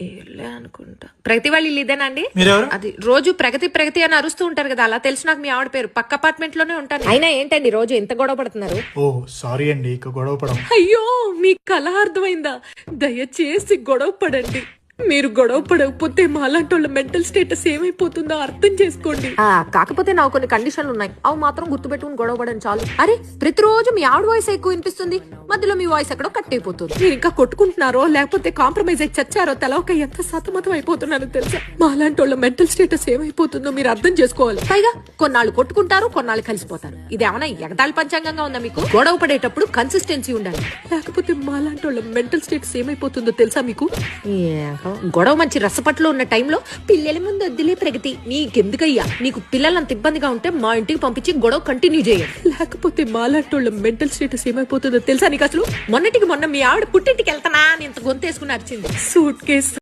ఏలే అనుకుంటా. ప్రగతి వాళ్ళు ఇల్లు ఇదేనండి? మీరెవరు? అది రోజు ప్రగతి ప్రగతి అని అరుస్తూ ఉంటారు కదా, అలా తెలుసు నాకు మీ ఆవిడ పేరు. పక్క అపార్ట్మెంట్ లోనే ఉంటాను. అయినా ఏంటండి రోజు ఎంత గొడవ పడుతున్నారు? ఓ సారీ అండి, ఇక గొడవ పడం. అయ్యో మీ కళ అర్థమైందా? దయచేసి గొడవ పడండి. మీరు గొడవ పడకపోతే మాలాంటి వాళ్ళ మెంటల్ స్టేటస్ ఏమైపోతుందో అర్థం చేసుకోండి. కాకపోతే నాకు కొన్ని కండిషన్లు ఉన్నాయి, అవి మాత్రం గుర్తుపెట్టుకుని గొడవ పడండి చాలు. అరే ప్రతిరోజు మీ ఆవిడ వాయిస్ ఎక్కువ వినిపిస్తుంది, మధ్యలో మీ వాయిస్ ఎక్కడో కట్ అయిపోతుంది. మీరు ఇంకా కొట్టుకుంటున్నారో లేకపోతే కాంప్రమైజ్ అయి చచ్చారో తెలవక ఎంత సతమతం అయిపోతున్నానో తెలుసా? మాలాంటి వాళ్ళ మెంటల్ స్టేటస్ ఏమైపోతుందో మీరు అర్థం చేసుకోవాలి. పైగా కొన్నాళ్ళు కొట్టుకుంటారు, కొన్నాళ్ళు కలిసిపోతారు. ఇది ఏమైనా ఎగతాళి పంచాంగంగా ఉందా మీకు? గొడవ పడేటప్పుడు కన్సిస్టెన్సీ ఉండాలి, లేకపోతే మాలాంటి వాళ్ళ మెంటల్ స్టేటస్ ఏమైపోతుందో తెలుసా మీకు? గొడవ మంచి రసపట్లో ఉన్న టైంలో పిల్లల ముందు వద్దులే ప్రగతి, నీకెందుకయ్యా? నీకు పిల్లలంత ఇబ్బందిగా ఉంటే మా ఇంటికి పంపించి గొడవ కంటిన్యూ చేయాలి, లేకపోతే మాలాంటోళ్ళ మెంటల్ స్టేటస్ ఏమైపోతుందో తెలుసా నీకు? అసలు మొన్నటికి మొన్న మీ ఆవిడ పుట్టింటికి వెళ్తానా అని ఇంత గొంతేసుకుని అరిచింది. Suit case